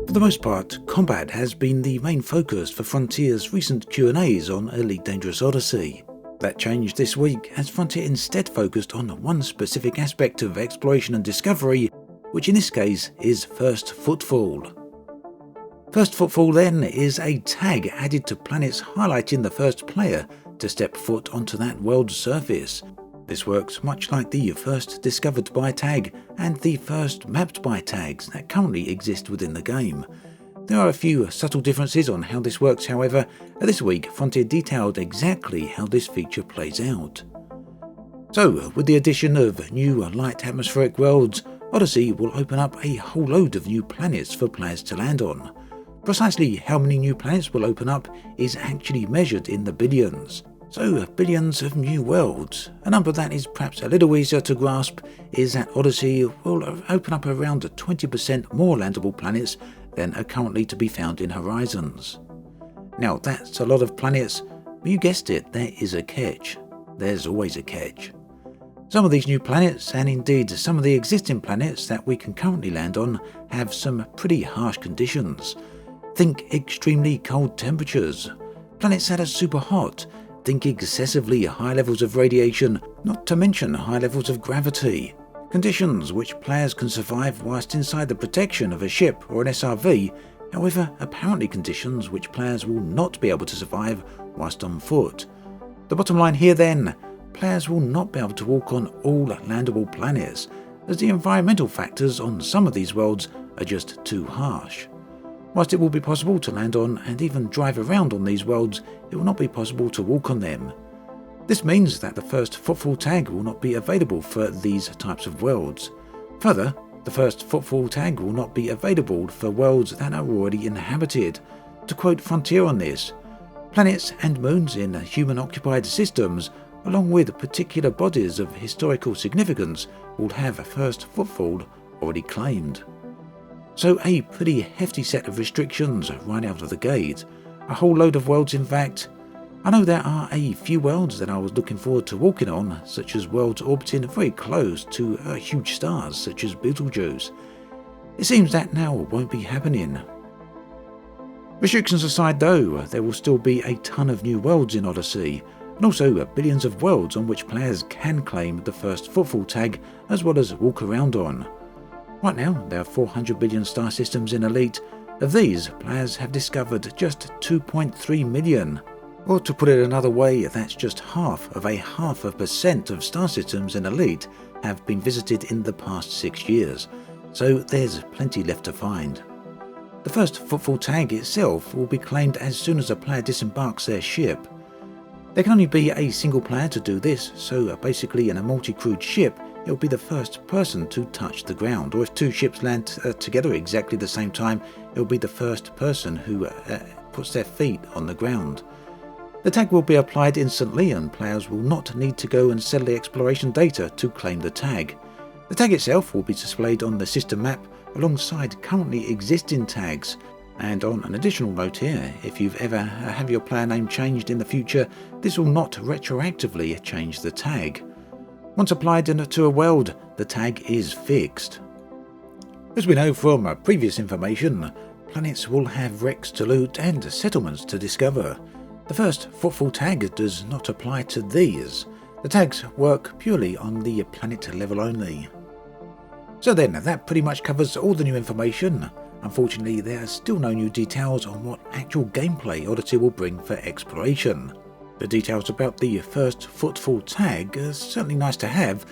For the most part, combat has been the main focus for Frontier's recent Q&As on Elite Dangerous Odyssey. That changed this week as Frontier instead focused on one specific aspect of exploration and discovery, which in this case is First Footfall. First Footfall then is a tag added to planets highlighting the first player to step foot onto that world's surface. This works much like the first discovered by tag and the first mapped by tags that currently exist within the game. There are a few subtle differences on how this works, however. This week Frontier detailed exactly how this feature plays out. So, with the addition of new light atmospheric worlds, Odyssey will open up a whole load of new planets for players to land on. Precisely how many new planets will open up is actually measured in the billions. So, billions of new worlds. A number that is perhaps a little easier to grasp is that Odyssey will open up around 20% more landable planets than are currently to be found in Horizons. Now, that's a lot of planets, but you guessed it, there is a catch. There's always a catch. Some of these new planets, and indeed some of the existing planets that we can currently land on, have some pretty harsh conditions. Think extremely cold temperatures, planets that are super hot. Think excessively high levels of radiation, not to mention high levels of gravity. Conditions which players can survive whilst inside the protection of a ship or an SRV, however apparently conditions which players will not be able to survive whilst on foot. The bottom line here then, players will not be able to walk on all landable planets, as the environmental factors on some of these worlds are just too harsh. Whilst it will be possible to land on and even drive around on these worlds, it will not be possible to walk on them. This means that the first Footfall tag will not be available for these types of worlds. Further, the first Footfall tag will not be available for worlds that are already inhabited. To quote Frontier on this, planets and moons in human-occupied systems, along with particular bodies of historical significance, will have first Footfall already claimed. So a pretty hefty set of restrictions right out of the gate. A whole load of worlds in fact. I know there are a few worlds that I was looking forward to walking on, such as worlds orbiting very close to huge stars such as Betelgeuse. It seems that now won't be happening. Restrictions aside though, there will still be a ton of new worlds in Odyssey, and also billions of worlds on which players can claim the first Footfall tag as well as walk around on. Right now, there are 400 billion star systems in Elite. Of these, players have discovered just 2.3 million. Or to put it another way, that's just half of a percent of star systems in Elite have been visited in the past 6 years, so there's plenty left to find. The first Footfall tag itself will be claimed as soon as a player disembarks their ship. There can only be a single player to do this, so basically in a multi-crewed ship, it will be the first person to touch the ground, or if two ships land together at exactly the same time, it will be the first person who puts their feet on the ground. The tag will be applied instantly and players will not need to go and sell the exploration data to claim the tag. The tag itself will be displayed on the system map alongside currently existing tags. And on an additional note here, if you've ever have your player name changed in the future, this will not retroactively change the tag. Once applied to a world, the tag is fixed. As we know from previous information, planets will have wrecks to loot and settlements to discover. The first Footfall tag does not apply to these. The tags work purely on the planet level only. So then, that pretty much covers all the new information. Unfortunately, there are still no new details on what actual gameplay Odyssey will bring for exploration. The details about the first Footfall tag are certainly nice to have,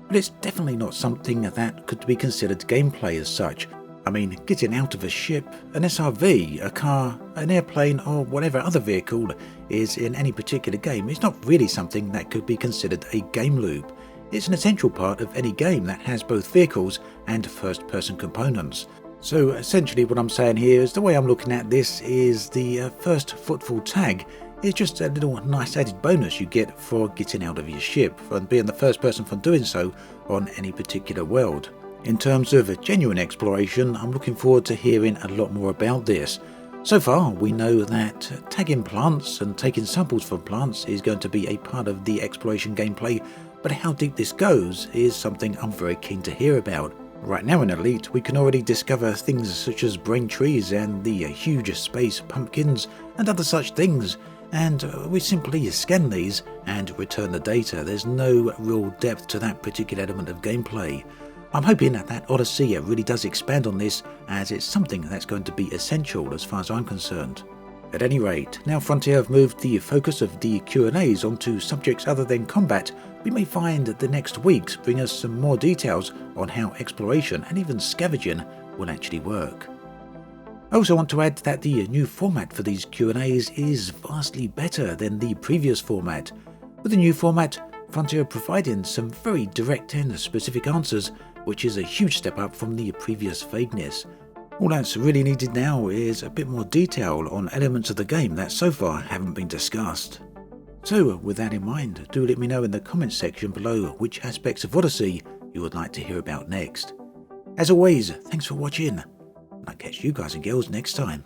but it's definitely not something that could be considered gameplay as such. I mean, getting out of a ship, an SRV, a car, an airplane or whatever other vehicle is in any particular game is not really something that could be considered a game loop. It's an essential part of any game that has both vehicles and first-person components. So essentially what I'm saying here is the way I'm looking at this is the first Footfall tag is just a little nice added bonus you get for getting out of your ship and being the first person for doing so on any particular world. In terms of genuine exploration, I'm looking forward to hearing a lot more about this. So far, we know that tagging plants and taking samples from plants is going to be a part of the exploration gameplay, but how deep this goes is something I'm very keen to hear about. Right now in Elite, we can already discover things such as brain trees and the huge space pumpkins and other such things, and we simply scan these and return the data. There's no real depth to that particular element of gameplay. I'm hoping that Odyssey really does expand on this, as it's something that's going to be essential as far as I'm concerned. At any rate, now Frontier have moved the focus of the Q&As onto subjects other than combat, we may find that the next weeks bring us some more details on how exploration and even scavenging will actually work. I also want to add that the new format for these Q&As is vastly better than the previous format. With the new format, Frontier providing some very direct and specific answers, which is a huge step up from the previous vagueness. All that's really needed now is a bit more detail on elements of the game that so far haven't been discussed. So with that in mind, do let me know in the comments section below which aspects of Odyssey you would like to hear about next. As always, thanks for watching, and I'll catch you guys and girls next time.